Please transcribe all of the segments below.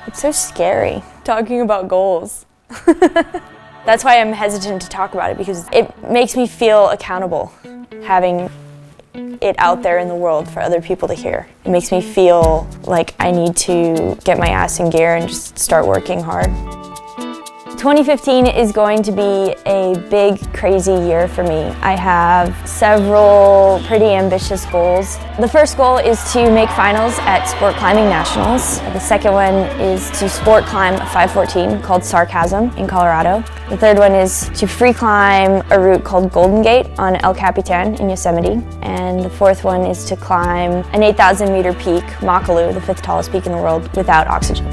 It's so scary talking about goals. That's why I'm hesitant to talk about it, because it makes me feel accountable, having it out there in the world for other people to hear. It makes me feel like I need to get my ass in gear and just start working hard. 2015 is going to be a big, crazy year for me. I have several pretty ambitious goals. The first goal is to make finals at Sport Climbing Nationals. The second one is to sport climb a 514 called Sarcasm in Colorado. The third one is to free climb a route called Golden Gate on El Capitan in Yosemite. And the fourth one is to climb an 8,000 meter peak, Makalu, the 5th tallest peak in the world, without oxygen.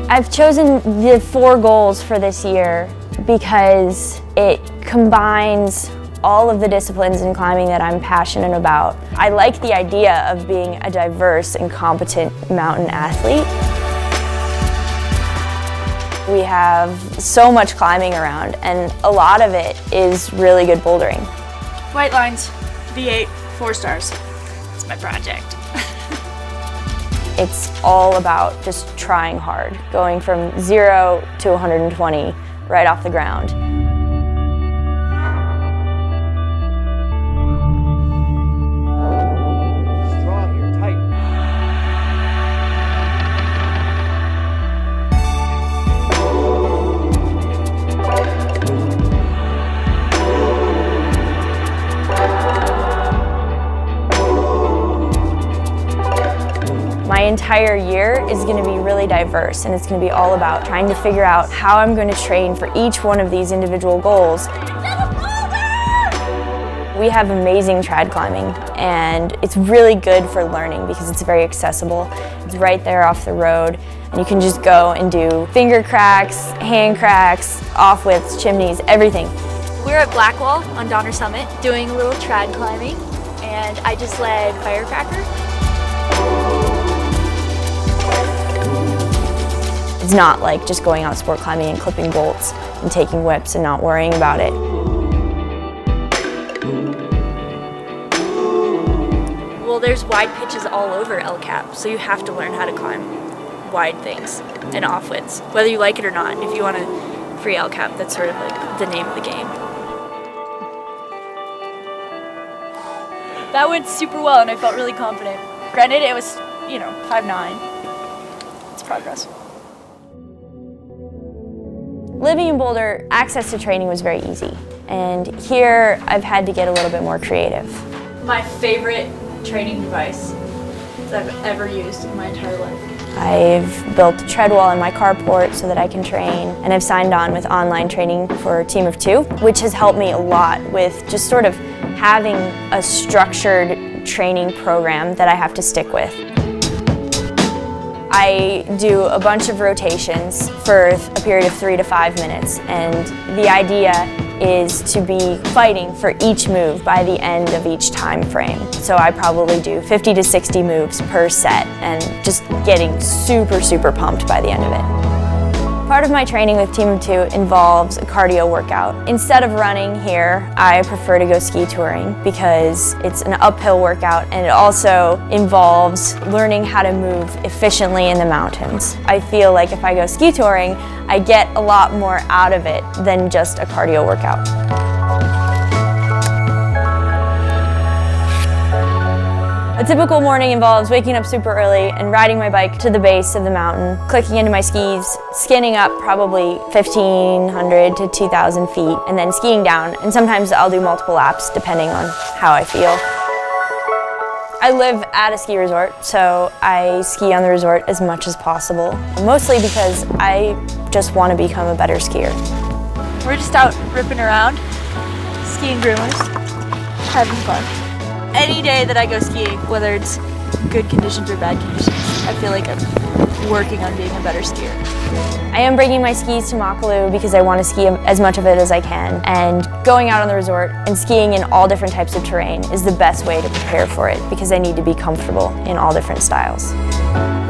I've chosen the 4 goals for this year because it combines all of the disciplines in climbing that I'm passionate about. I like the idea of being a diverse and competent mountain athlete. We have so much climbing around, and a lot of it is really good bouldering. White lines, V8, 4 stars. It's my project. It's all about just trying hard, going from 0 to 120 right off the ground. Strong here, tight. My entire year is going to be really diverse, and it's going to be all about trying to figure out how I'm going to train for each one of these individual goals. We have amazing trad climbing, and it's really good for learning because it's very accessible. It's right there off the road, and you can just go and do finger cracks, hand cracks, off-widths, chimneys, everything. We're at Blackwall on Donner Summit doing a little trad climbing, and I just led FIRECRACKER. It's not like just going out sport climbing and clipping bolts and taking whips and not worrying about it. Well, there's wide pitches all over El Cap, so you have to learn how to climb wide things and off-widths, whether you like it or not. If you want to free El Cap, that's sort of like the name of the game. That went super well, and I felt really confident. Granted, it was, 5'9". It's progress. Living in Boulder, access to training was very easy, and here I've had to get a little bit more creative. My favorite training device that I've ever used in my entire life. I've built a tread wall in my carport so that I can train, and I've signed on with online training for a team of 2, which has helped me a lot with just sort of having a structured training program that I have to stick with. I do a bunch of rotations for a period of 3 to 5 minutes, and the idea is to be fighting for each move by the end of each time frame. So I probably do 50 to 60 moves per set and just getting super, super pumped by the end of it. Part of my training with Team of 2 involves a cardio workout. Instead of running here, I prefer to go ski touring because it's an uphill workout, and it also involves learning how to move efficiently in the mountains. I feel like if I go ski touring, I get a lot more out of it than just a cardio workout. A typical morning involves waking up super early and riding my bike to the base of the mountain, clicking into my skis, skinning up probably 1,500 to 2,000 feet, and then skiing down. And sometimes I'll do multiple laps depending on how I feel. I live at a ski resort, so I ski on the resort as much as possible, mostly because I just want to become a better skier. We're just out ripping around, skiing groomers, having fun. Any day that I go skiing, whether it's good conditions or bad conditions, I feel like I'm working on being a better skier. I am bringing my skis to Makalu because I want to ski as much of it as I can, and going out on the resort and skiing in all different types of terrain is the best way to prepare for it because I need to be comfortable in all different styles.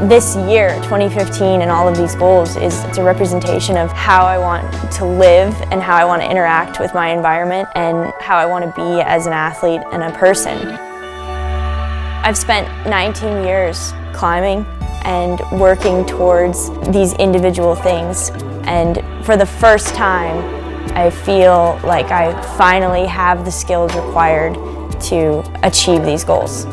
This year, 2015, and all of these goals it's a representation of how I want to live and how I want to interact with my environment and how I want to be as an athlete and a person. I've spent 19 years climbing and working towards these individual things. And for the first time, I feel like I finally have the skills required to achieve these goals.